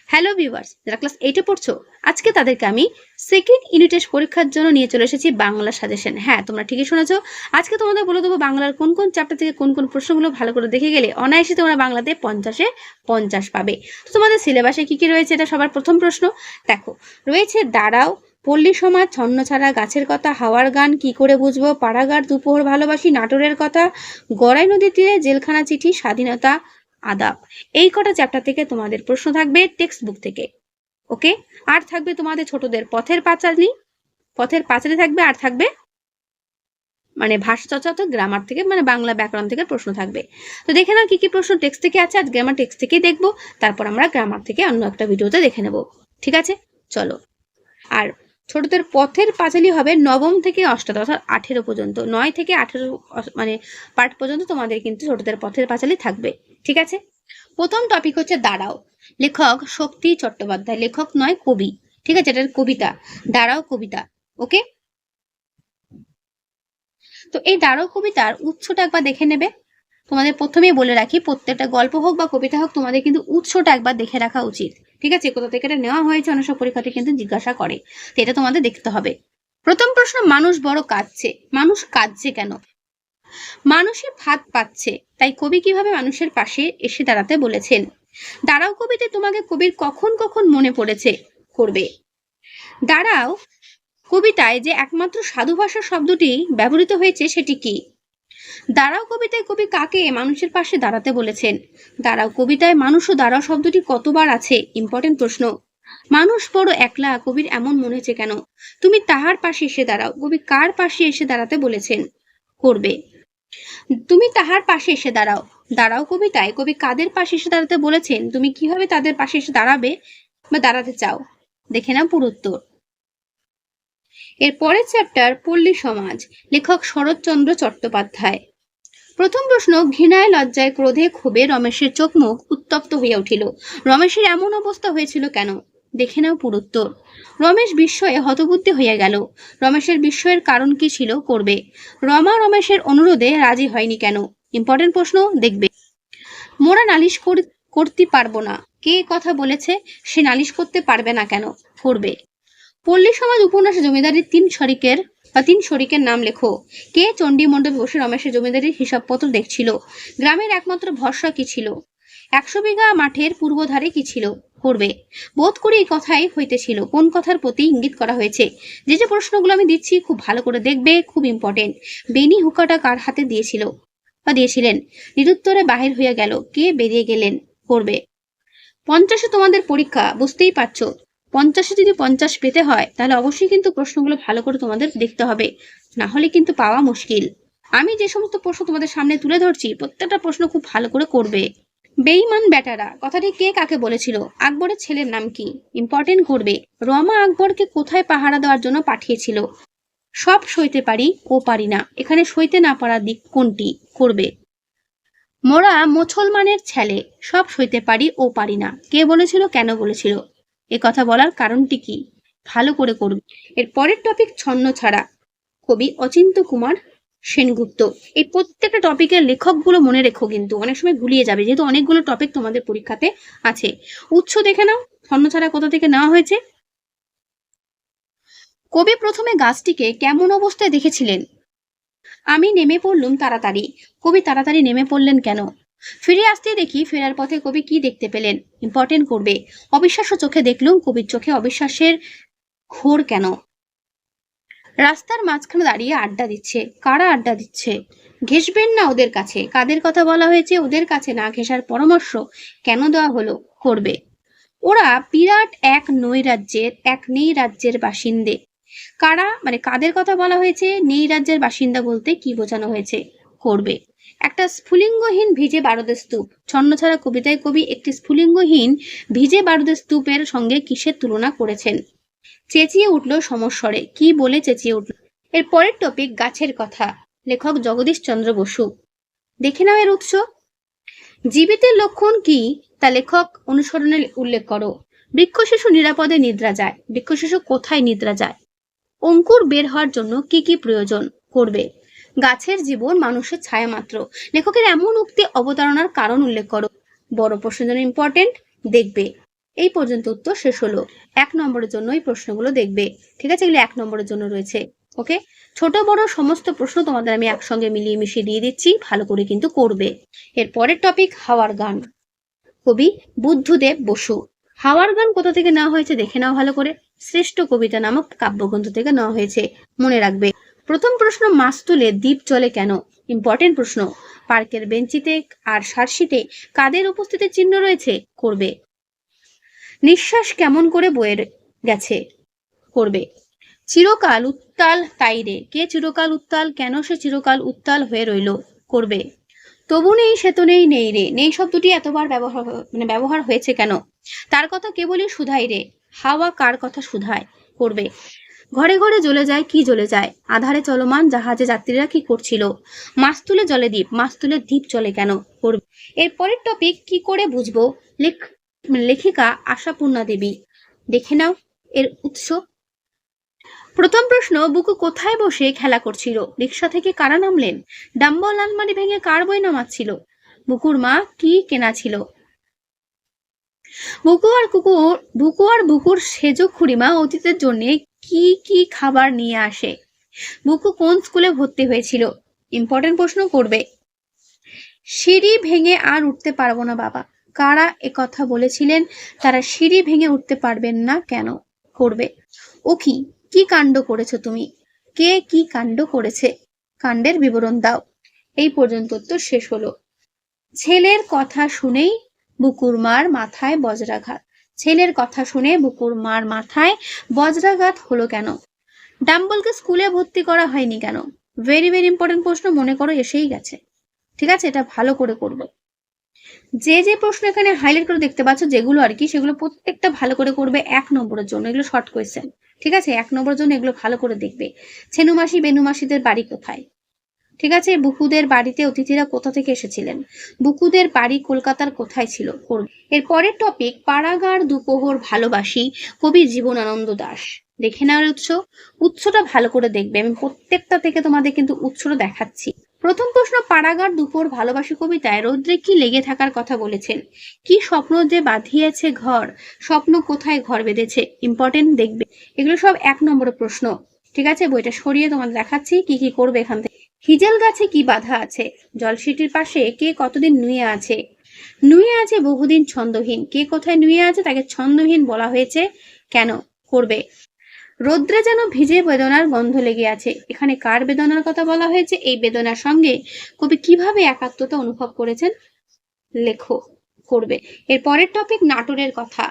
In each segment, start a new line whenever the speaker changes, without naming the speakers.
Hello viewers, যারা class 8 এ পড়ছো, আজকে তাদেরকে আমি সেকেন্ড ইউনিটের পরীক্ষার জন্য নিয়ে চলে এসেছি বাংলা সাজেশন। হ্যাঁ, তোমরা ঠিকই শুনেছো। আজকে তোমাদের বলে দেবো বাংলার কোন কোন চ্যাপ্টার থেকে কোন কোন প্রশ্নগুলো ভালো করে দেখে গেলে অনায়াসে তোমরা বাংলাতে 50-এ 50 পাবে। তো তোমাদের সিলেবাসে কি কি রয়েছে, এটা সবার প্রথম প্রশ্ন। দেখো, রয়েছে দাঁড়াও, পল্লী সমাজ, ছন্নছাড়া, গাছের কথা, হাওয়ার গান, কি করে বুঝবো, পাড়াগার, দুপোহর ভালোবাসি, নাটোরের কথা, গড়াই নদীর তীরে, জেলখানা চিঠি, স্বাধীনতা, আদাব। এই কটা চ্যাপ্টার থেকে তোমাদের প্রশ্ন থাকবে টেক্সট বুক থেকে। ওকে, আর থাকবে তোমাদের ছোটদের পথের পাঁচালী থাকবে, আর থাকবে মানে ভাষা চর্চা তো গ্রামার থেকে, মানে বাংলা ব্যাকরণ থেকে প্রশ্ন থাকবে। তো দেখে নাও কি কি প্রশ্ন টেক্সট থেকে আছে। আজকে আমরা টেক্সট থেকেই দেখবো, তারপর আমরা গ্রামার থেকে অন্য একটা ভিডিওতে দেখে নেব। ঠিক আছে, চলো। আর ছোটদের পথের পাঁচালী হবে নবম থেকে অষ্টাদশ, অর্থাৎ 18 পর্যন্ত, 9 থেকে 18 মানে পার্ট পর্যন্ত তোমাদের কিন্তু ছোটদের পথের পাঁচালী থাকবে। ঠিক আছে, প্রথম টপিক হচ্ছে দাঁড়াও। লেখক শক্তি চট্টোপাধ্যায়, লেখক নয় কবি। ঠিক আছে, এটার কবিতা, দাঁড়াও কবিতা। ওকে, তো এই দাঁড়াও কবিতার উৎসটা একবার দেখে নেবে। তোমাদের প্রথমেই বলে রাখি, প্রত্যেকটা গল্প হোক বা কবিতা হোক, তোমাদের কিন্তু উৎসটা একবার দেখে রাখা উচিত। ঠিক আছে, কোথা থেকে এটা নেওয়া হয়েছে অনেক সব পরীক্ষাতে কিন্তু জিজ্ঞাসা করে, তো এটা তোমাদের দেখতে হবে। প্রথম প্রশ্ন, মানুষ বড় কাঁদছে। মানুষ কাঁদছে কেন? মানুষের ভাত পাচ্ছে, তাই কবি কিভাবে মানুষের পাশে এসে দাঁড়াতে বলেছেন। দাঁড়াও কবিতে তোমাকে কবির কখন কখন মনে পড়েছে, করবে। দাঁড়াও কবিতায় যে একমাত্র সাধু ভাষা শব্দটি ব্যবহৃত হয়েছে সেটি কি? দাঁড়াও কবিতায় কবি কাকে মানুষের পাশে দাঁড়াতে বলেছেন? দাঁড়াও কবিতায় মানুষ ও দাঁড়াও শব্দটি কতবার আছে? ইম্পর্টেন্ট প্রশ্ন। মানুষ বড় একলা, কবির এমন মনে হচ্ছে কেন? তুমি তাহার পাশে এসে দাঁড়াও, কবি কার পাশে এসে দাঁড়াতে বলেছেন? করবে। তুমি তাহার পাশে এসে দাঁড়াও, দাঁড়াও কবিতায় কবি কাদের পাশে এসে দাঁড়াতে বলেছেন, তুমি কিভাবে তাদের পাশে এসে দাঁড়াবে বা দাঁড়াতে চাও? দেখে নাও পুরো উত্তর। এর পরের চ্যাপ্টার পল্লী সমাজ, লেখক শরৎচন্দ্র চট্টোপাধ্যায়। প্রথম প্রশ্ন, ঘৃণায় লজ্জায় ক্রোধে ক্ষোভে রমেশের চোখ মুখ উত্তপ্ত হইয়া উঠিল। রমেশের এমন অবস্থা হয়েছিল কেন? দেখে নাও পুরো উত্তর। রমেশ বিস্ময়ে হতবুদ্ধি হইয়া গেল। রমেশের বিস্ময়ের কারণ কি ছিল? করবে। রমা রমেশের অনুরোধে রাজি হয়নি কেন? ইম্পর্টেন্ট প্রশ্ন, দেখবে। মোরা নালিশ করতে পারবো না, কে কথা বলেছে? সে নালিশ করতে পারবে না কেন? করবে। পল্লী সমাজ উপন্যাসে জমিদারির তিন শরিকের নাম লেখো। কে চণ্ডী মণ্ডপে বসে রমেশের জমিদারির হিসাবপত্র দেখছিল? গ্রামের একমাত্র ভরসা কি ছিল? 100 বিঘা মাঠের পূর্বধারে কি ছিল? করবে। বোধ করি এই কথাই হইতেছিল। কোন কথার প্রতি ইঙ্গিত করা হয়েছে? যে যে প্রশ্নগুলো আমি দিচ্ছি খুব ভালো করে দেখবে, খুব ইম্পর্টেন্ট। বেনি হুকাটা কার হাতে দিয়েছিলেন? নিরুত্তরে বাহির হইয়া গেল। কে বেরিয়ে গেলেন? করবে। 50-এ তোমাদের পরীক্ষা, বুঝতেই পারছো। 50-এ যদি 50 পেতে হয় তাহলে অবশ্যই কিন্তু প্রশ্নগুলো ভালো করে তোমাদের দেখতে হবে, না হলে কিন্তু পাওয়া মুশকিল। আমি যে সমস্ত প্রশ্ন তোমাদের সামনে তুলে ধরছি প্রত্যেকটা প্রশ্ন খুব ভালো করে করবে। বেঈমান বেটারা কথাটি কে কাকে বলেছিল? আকবরের ছেলের নাম কি? ইম্পর্টেন্ট, করবে। রমা আকবরকে কোথায় পাহারা দেওয়ার জন্য পাঠিয়েছিল? সব সইতে পারি ও পারি না, এখানে সইতে না পারার দিক কোনটি? করবে। মোরা মুসলমানের ছেলে, সব সইতে পারি ও পারি না, কে বলেছিল, কেন বলেছিল? এ কথা বলার কারণটি কি? ভালো করে করবে। এর পরের টপিক ছন্নছাড়া, কবি অচিন্ত কুমার সেনগুপ্ত। এই প্রত্যেকটা টপিকের লেখকগুলো মনে রেখো, কিন্তু অনেক সময় গুলিয়ে যাবে, যেহেতু অনেকগুলো টপিক তোমাদের পরীক্ষাতে আছে। উৎস দেখে নাও, ছন্নছাড়া কোথা থেকে নেওয়া হয়েছে। কবি প্রথমে গাছটিকে কেমন অবস্থায় দেখেছিলেন? আমি নেমে পড়লুম তাড়াতাড়ি। কবি তাড়াতাড়ি নেমে পড়লেন কেন? ফিরে আসতে দেখি ফেরার পথে কবি কি দেখতে পেলেন? ইম্পর্টেন্ট, করবে। অবিশ্বাস্য চোখে দেখলুম, কবির চোখে অবিশ্বাসের ঘোর কেন? রাস্তার মাঝখানে দাঁড়িয়ে আড্ডা দিচ্ছে। কারা আড্ডা দিচ্ছে? ঘেসবেন না ওদের কাছে। কাদের কথা বলা হয়েছে? ওদের কাছে না ঘেঁষার পরামর্শ কেন দেওয়া হলো? করবে। ওরা বিরাট এক নেই রাজ্যের বাসিন্দে। কারা মানে কাদের কথা বলা হয়েছে? নেই রাজ্যের বাসিন্দা বলতে কি বোঝানো হয়েছে? করবে। একটা স্ফুলিঙ্গহীন ভিজে বারুদের স্তূপ। ছন্নছাড়া কবিতায় কবি একটি স্ফুলিঙ্গহীন ভিজে বারুদের স্তূপের সঙ্গে কিসের তুলনা করেছেন? চেঁচিয়ে উঠল সমস্বরে। কি বলে চেঁচিয়ে উঠল? এর পরের টপিক গাছের কথা, লেখক জগদীশ চন্দ্র বসু। দেখে নাও এর উৎস। জীবিতের লক্ষণ কি তা লেখক অনুসরণে উল্লেখ করো। বৃক্ষ শিশু নিরাপদে নিদ্রা যায়। বৃক্ষ শিশু কোথায় নিদ্রা যায়? অঙ্কুর বের হওয়ার জন্য কি কি প্রয়োজন? করবে। গাছের জীবন মানুষের ছায়া মাত্র। লেখকের এমন উক্তি অবতারণার কারণ উল্লেখ করো। বড় প্রশ্নের জন্য ইম্পর্টেন্ট, দেখবে। এই পর্যন্ত উত্তর শেষ হলো। 1 নম্বরের জন্য এই প্রশ্নগুলো দেখবে, ঠিক আছে? এগুলো 1 নম্বরের জন্য রয়েছে। ওকে, ছোট বড় সমস্ত প্রশ্ন তোমাদের আমি একসঙ্গে মিলিয়ে মিশিয়ে দিয়ে দিচ্ছি, ভালো করে কিন্তু করবে। এর পরের টপিক হাওয়ার গান, কবি বুদ্ধদেব বসু। হাওয়ার গান কোথা থেকে নেওয়া হয়েছে দেখে নাও ভালো করে। শ্রেষ্ঠ কবিতা নামক কাব্যগ্রন্থ থেকে নেওয়া হয়েছে, মনে রাখবে। প্রথম প্রশ্ন, মাছ তুলে দ্বীপ চলে কেন? ইম্পর্টেন্ট প্রশ্ন। পার্কের বেঞ্চিতে আর সার্সিতে কাদের উপস্থিতির চিহ্ন রয়েছে? করবে। নিঃশ্বাস কেমন করে বয়ে গেছে? করবে। চিরকাল উত্তাল তাই রে, কে চিরকাল উত্তাল, কেন সে চিরকাল উত্তাল হয়ে রইল? করবে। তবু নেই সে তো নেই, নেই রে, নেই শব্দটি এতবার ব্যবহার হয়েছে কেন? তার কথা কেবলই শুধাই রে, হাওয়া কার কথা শুধায়? করবে। ঘরে ঘরে জ্বলে যায়, কি জ্বলে যায়? আধারে চলমান জাহাজে যাত্রীরা কি করছিল? মাছ তুলে জলে দ্বীপ, মাছ তুলে দ্বীপ চলে কেন? করবে। এর পরের টপিক, কি করে বুঝবো লেখিকা আশাপূর্ণা দেবী। দেখে নাও এর উৎস। প্রথম প্রশ্ন, বুকু কোথায় বসে খেলা করছিল? রিক্সা থেকে কারা নামলেন? ডাম্বল আলমারি ভেঙে কার বই নামাচ্ছিল? বুকুর মা কি কেনা ছিল? বুকু আর বুকুর সেজ খুড়িমা অতীতের জন্য কি কি খাবার নিয়ে আসে? বুকু কোন স্কুলে ভর্তি হয়েছিল? ইম্পর্টেন্ট প্রশ্ন, করবে। সিঁড়ি ভেঙে আর উঠতে পারবো না বাবা, কারা একথা বলেছিলেন? তারা সিঁড়ি ভেঙে উঠতে পারবেন না কেন? করবে। ও কি কি কাণ্ড করেছো তুমি? কে কি কাণ্ড করেছে? কাণ্ডের বিবরণ দাও। এই পর্যন্ত তো শেষ হলো। ছেলের কথা শুনেই বুকুর মার মাথায় বজ্রাঘাত। ছেলের কথা শুনে বুকুর মার মাথায় বজ্রাঘাত হলো কেন? ডাম্বলকে স্কুলে ভর্তি করা হয়নি কেন? ভেরি ভেরি ইম্পর্টেন্ট প্রশ্ন, মনে করো এসেই গেছে, ঠিক আছে? এটা ভালো করে করবে। যে যে প্রশ্ন এখানে হাইলাইট করে দেখতে পাচ্ছ, যেগুলো আর কি, সেগুলো প্রত্যেকটা ভালো করে করবে 1 নম্বরের জন্য। এগুলো শর্ট কোয়েশ্চেন, ঠিক আছে? 1 নম্বরের জন্য এগুলো ভালো করে দেখবে। ছেনুমাসি বেনুমাসিদের বাড়ি কোথায়? ঠিক আছে। বুকুদের বাড়িতে অতিথিরা কোথা থেকে এসেছিলেন? বুকুদের বাড়ি কলকাতার কোথায় ছিল? করবে। এর পরের টপিক, পাড়াগার দুপোহর ভালোবাসি, কবি জীবনানন্দ দাশ। দেখে নেওয়ার উৎসটা ভালো করে দেখবে। আমি প্রত্যেকটা থেকে তোমাদের কিন্তু উৎসটা দেখাচ্ছি। প্রথম প্রশ্ন, পাড়াগার দুপোহর ভালোবাসি কবিতায় রৌদ্রে কি লেগে থাকার কথা বলেছেন? কি স্বপ্ন যে বাঁধিয়েছে ঘর, স্বপ্ন কোথায় ঘর বেঁধেছে? ইম্পর্টেন্ট, দেখবে। এগুলো সব 1 নম্বরের প্রশ্ন, ঠিক আছে? বইটা সরিয়ে তোমাদের দেখাচ্ছি কি কি করবে এখান থেকে। হিজল গাছে কি বাধা আছে? জলসিটির পাশে কে কতদিন নুয়ে আছে? নুয়ে আছে বহুদিন ছন্দহীন, কে কোথায় নুয়ে আছে তাকে ছন্দহীন বলা হয়েছে কেন? করবে। রৌদ্রে যেন ভিজে বেদনার গন্ধ লেগে আছে, এখানে কার বেদনার কথা বলা হয়েছে? এই বেদনার সঙ্গে কবি কিভাবে একাত্মতা অনুভব করেছেন? লেখো। করবে। এর পরের টপিক, নাটোরের কথা,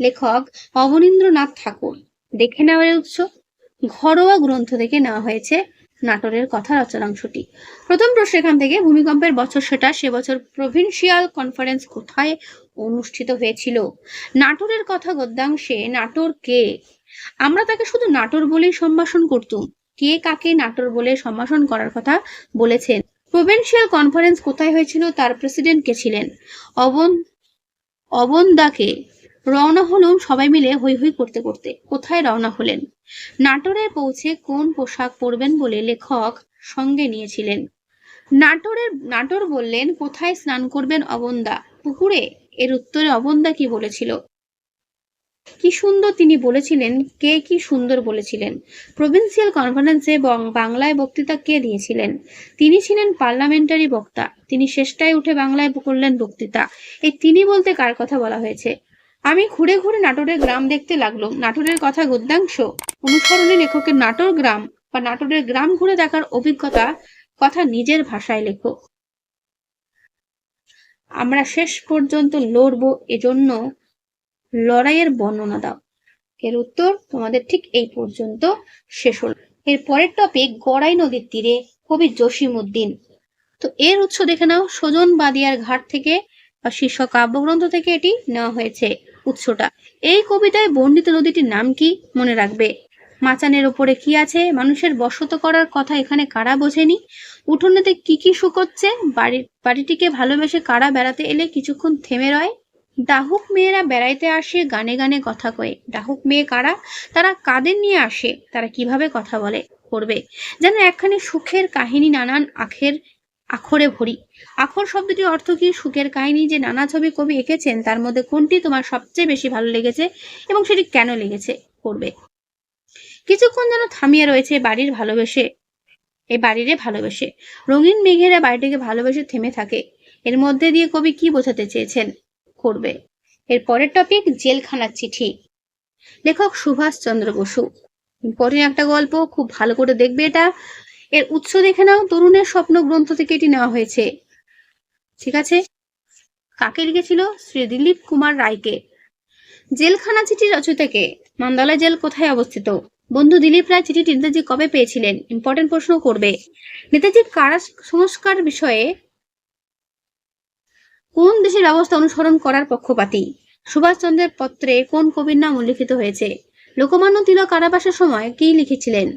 লেখক অবনীন্দ্রনাথ ঠাকুর। দেখে নেওয়ার উৎস, ঘরোয়া গ্রন্থ থেকে নেওয়া হয়েছে নাটোরের কথা রচনাংশটি। প্রথম প্রশ্ন এখান থেকে, ভূমিকম্পের বছর সেটা, সে বছর প্রভিন্সিয়াল কনফারেন্স কোথায় অনুষ্ঠিত হয়েছিল? নাটোরের কথা গদ্যাংশে নাটোর কে? আমরা তাকে শুধু নাটোর বলেই সম্ভাষণ করতুম, কে কাকে নাটোর বলে সম্ভাষণ করার কথা বলেছেন? প্রভিন্সিয়াল কনফারেন্স কোথায় হয়েছিল? তার প্রেসিডেন্ট কে ছিলেন? অবন্দাকে। রওনা হলুম সবাই মিলে হৈ হৈ করতে করতে, কোথায় রওনা হলেন? নাটোরে পৌঁছে কোন পোশাক পরবেন বলে লেখক সঙ্গে নিয়েছিলেন? নাটোর বললেন কোথায় স্নান করবেন অবন্দা? পুকুরে। এর উত্তরে অবন্দা কি বলেছিল? কি সুন্দর তিনি বলেছিলেন, কে কি সুন্দর বলেছিলেন? প্রভিন্সিয়াল কনফারেন্সে বাংলায় বক্তৃতা কে দিয়েছিলেন? তিনি ছিলেন পার্লামেন্টারি বক্তা, তিনি শেষটায় উঠে বাংলায় করলেন বক্তৃতা। এই তিনি বলতে কার কথা বলা হয়েছে? আমি ঘুরে ঘুরে নাটোরের গ্রাম দেখতে লাগলাম, নাটোরের কথা গদ্যাংশ অনুসরণে লেখকের নাটোর গ্রাম বা নাটোরের গ্রাম ঘুরে দেখার অভিজ্ঞতা কথা নিজের ভাষায় লেখো। আমরা শেষ পর্যন্ত লড়বো, এজন্য লড়াইয়ের বর্ণনা দাও। এর উত্তর তোমাদের ঠিক এই পর্যন্ত শেষ হল। এর পরের টপিক, গড়াই নদীর তীরে, কবি জসিমউদ্দিন। তো এর উৎস দেখে নাও, সজন বাদিয়ার ঘাট থেকে বা শীর্ষক কাব্যগ্রন্থ থেকে এটি নেওয়া হয়েছে উৎসটা। এই কবিতায় বর্ণিত নদীটির নাম কি? মনে রাখবে। মাচানের ওপরে কি আছে? মানুষের বসত করার কথা এখানে কারা বোঝেনি? উঠোনেতে কি কি শুকোচ্ছে? বাড়িটিকে ভালোবেসে কারা বেড়াতে এলে কিছুক্ষণ থেমে রয়? ডাহুক মেয়েরা বেড়াইতে আসে, গানে গানে কথা কয়ে। ডাহুক মেয়ে কারা? তারা কাদের নিয়ে আসে? তারা কিভাবে কথা বলে? করবে। যেন একখানি সুখের কাহিনী নানান আখরে ভরি। আখর শব্দটির অর্থ কি? সুখের কাহিনী যে নানা ছবি কবি এঁকেছেন তার মধ্যে কোনটি তোমার সবচেয়ে বেশি ভালো লেগেছে এবং সেটি কেন লেগেছে? করবে। কিছুক্ষণ যেন থামিয়ে রয়েছে বাড়ির ভালোবেসে, এই বাড়িরে ভালোবেসে। রঙিন মেঘেরা বাড়িটিকে ভালোবেসে থেমে থাকে। এর মধ্যে দিয়ে কবি কি বোঝাতে চেয়েছেন? করবে। এর পরের টপিক জেলখানার চিঠি। লেখক সুভাষ চন্দ্র বসু। পরের একটা গল্প, খুব ভালো করে দেখবে এটা। এর উৎস দেখে নাও, তরুণের স্বপ্ন গ্রন্থ থেকে এটি নেওয়া হয়েছে। ঠিক আছে, কাকে লিখেছিল? শ্রী দিলীপ কুমার রায়কে। জেলখানা চিঠি রচয়িতাকে। মান্দালা জেল কোথায় অবস্থিত? বন্ধু দিলীপ রায় চিঠিটি নেতাজি কবে পেয়েছিলেন? ইম্পর্টেন্ট প্রশ্ন করবে। নেতাজি কারা সংস্কার বিষয়ে কোন দেশের ব্যবস্থা অনুসরণ করার পক্ষপাতী? সুভাষচন্দ্রের পত্রে কোন কবির নাম উল্লিখিত হয়েছে? লোকমান্য তিলক কারাবাসের সময় কি লিখেছিলেন?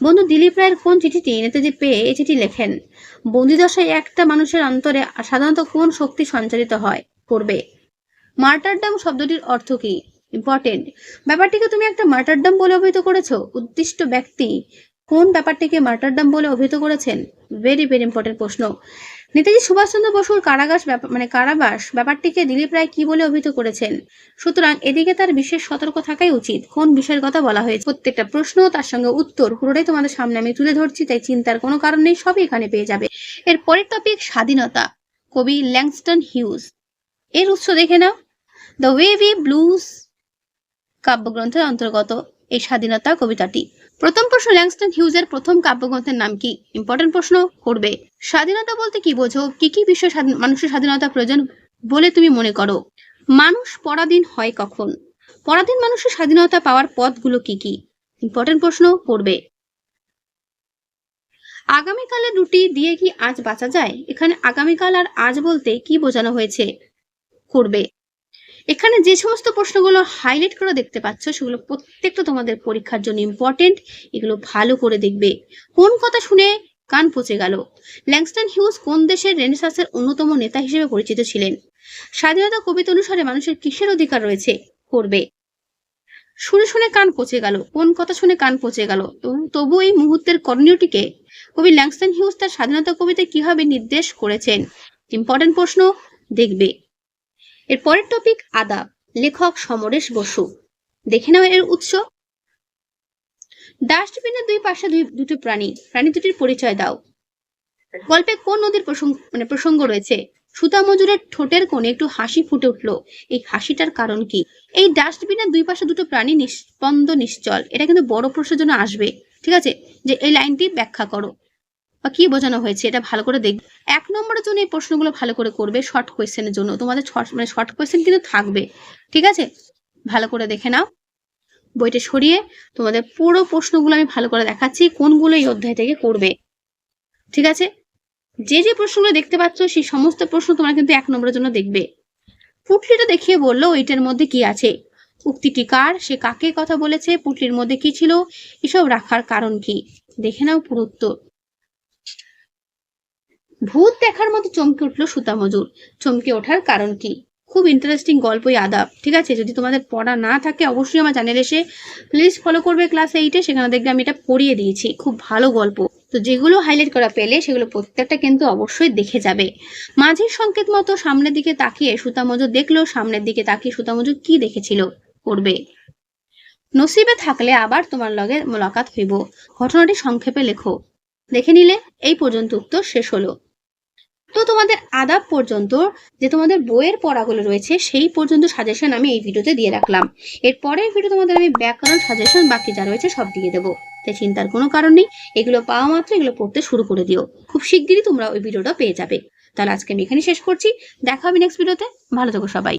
বন্ধু দিলীপ রায়ের কোন চিঠিটি নেতাজি পেয়ে এই চিঠি লেখেন? বন্দিদশায় একটা মানুষের অন্তরে সাধারণত কোন শক্তি সঞ্চারিত হয়? করবে। মার্টারডাম শব্দটির অর্থ কি? ইম্পর্টেন্ট। ব্যাপারটিকে তুমি একটা মার্টারডাম বলে অভিহিত করেছো। উদ্দিষ্ট ব্যক্তি কোন ব্যাপারটিকে মার্টারডাম বলে অভিহিত করেছেন? ভেরি ভেরি ইম্পর্টেন্ট প্রশ্ন। নেতাজি সুভাষচন্দ্র বসুর কারাবাস ব্যাপারটিকে দিলীপ রায় কি বলে অভিহিত করেছেন? সুতরাং এদিকে তার বিশেষ সতর্ক থাকাই উচিত। কোন বিষয়ের কথা বলা হয়েছে? প্রত্যেকটা প্রশ্ন তার সঙ্গে উত্তর পুরোটাই তোমাদের সামনে আমি তুলে ধরছি, তাই চিন্তার কোনো কারণ নেই, সবই এখানে পেয়ে যাবে। এর পরের টপিক স্বাধীনতা। কবি ল্যাংস্টন হিউজ। এর উৎস দেখে নাও। দ্য ওয়েভি ব্লুজ কাব্যগ্রন্থের অন্তর্গত এই স্বাধীনতা কবিতাটি। প্রথম প্রশ্ন, ল্যাংস্টন হিউজের প্রথম কাব্যগ্রন্থের নাম কি? ইম্পর্টেন্ট প্রশ্ন করবে। স্বাধীনতা বলতে কি বোঝো? কি কি বিষয়ে মানুষের স্বাধীনতা প্রয়োজন বলে তুমি মনে করো? মানুষ পরাধীন হয় কখন? পরাধীন মানুষের স্বাধীনতা পাওয়ার পথগুলো কি কি? ইম্পর্টেন্ট প্রশ্ন করবে। আগামীকালের রুটি দিয়ে কি আজ বাঁচা যায়? এখানে আগামীকাল আর আজ বলতে কি বোঝানো হয়েছে? করবে। এখানে যে সমস্ত প্রশ্নগুলো হাইলাইট করে দেখতে পাচ্ছ সেগুলো প্রত্যেকটা তোমাদের পরীক্ষার জন্য ইম্পর্টেন্ট। এগুলো ভালো করে দেখবে। কোন কথা শুনে কান পচে গেল? ল্যাংস্টন হিউজ কোন দেশের রেনেসাঁসের অন্যতম নেতা হিসেবে পরিচিত ছিলেন? স্বাধীনতা কবিতা অনুসারে মানুষের কিসের অধিকার রয়েছে? করবে। শুনে শুনে কান পচে গেল। কোন কথা শুনে কান পচে গেল? তবু এই মুহূর্তের করণীয়টিকে কবি ল্যাংস্টন হিউজ তার স্বাধীনতা কবিতায় কিভাবে নির্দেশ করেছেন? ইম্পর্টেন্ট প্রশ্ন দেখবে। এর পরের টপিক আদাব। লেখক সমরেশ বসু। দেখে নাও এর উৎস। ডাস্টবিনের দুই পাশে দুটো প্রাণী দুটির পরিচয় দাও। গল্পে কোন নদীর প্রসঙ্গ রয়েছে? সুতা মজুরের ঠোঁটের কোণে একটু হাসি ফুটে উঠলো। এই হাসিটার কারণ কি? এই ডাস্টবিনের দুই পাশে দুটো প্রাণী নিস্পন্দ নিশ্চল। এটা কিন্তু বড় প্রশ্নের জন্য আসবে। ঠিক আছে, যে এই লাইনটি ব্যাখ্যা করো বা কি বোঝানো হয়েছে এটা ভালো করে দেখবে। 1 নম্বরের জন্য এই প্রশ্নগুলো ভালো করে করবে। শর্ট কোয়েশ্চেনের জন্য তোমাদের শর্ট কোয়েশ্চেন কিন্তু থাকবে। ঠিক আছে, ভালো করে দেখে নাও। বইটা সরিয়ে তোমাদের পুরো প্রশ্নগুলো আমি ভালো করে দেখাচ্ছি কোনগুলো এই অধ্যায় থেকে করবে। ঠিক আছে, যে যে প্রশ্নগুলো দেখতে পাচ্ছ সেই সমস্ত প্রশ্ন তোমরা কিন্তু 1 নম্বরের জন্য দেখবে। পুটলিটা দেখিয়ে বললো এইটার মধ্যে কি আছে। উক্তিটি কার? সে কাকে কথা বলেছে? পুটলির মধ্যে কি ছিল? এসব রাখার কারণ কি? দেখে নাও পুরো উত্তর। ভূত দেখার মতো চমকে উঠলো সুতা মজুর। চমকে ওঠার কারণ কি? খুব ইন্টারেস্টিং গল্পই আদাব। ঠিক আছে, যদি তোমাদের পড়া না থাকে অবশ্যই আমার চ্যানেল এসে প্লিজ ফলো করবে ক্লাস 8-এ। সেখানে দেখবে আমি এটা পড়িয়ে দিয়েছি। খুব ভালো গল্প। তো যেগুলো হাইলাইট করা পেলে সেগুলো প্রত্যেকটা কিন্তু অবশ্যই দেখে যাবে। মাঝির সংকেত মতো সামনের দিকে তাকিয়ে সুতা মজুর দেখলো। সামনের দিকে তাকিয়ে সুতা মজুর কি দেখেছিল? করবে। নসিবে থাকলে আবার তোমার লগে মোলাকাত হইব। ঘটনাটি সংক্ষেপে লেখো। দেখে নিলে এই পর্যন্ত উত্তর শেষ হলো। তো তোমাদের আদাব পর্যন্ত যে তোমাদের বইয়ের পড়াগুলো রয়েছে সেই পর্যন্ত সাজেশন আমি এই ভিডিওতে দিয়ে রাখলাম। এরপরের ভিডিও তোমাদের আমি ব্যাকরণ সাজেশন বাকি যা রয়েছে সব দিয়ে দেবো। তাই চিন্তার কোনো কারণ নেই। এগুলো পাওয়া মাত্র এগুলো পড়তে শুরু করে দিও। খুব শিগগিরই তোমরা ওই ভিডিওটা পেয়ে যাবে। তাহলে আজকে আমি এখানে শেষ করছি। দেখা হবে নেক্সট ভিডিওতে। ভালো থেকো সবাই।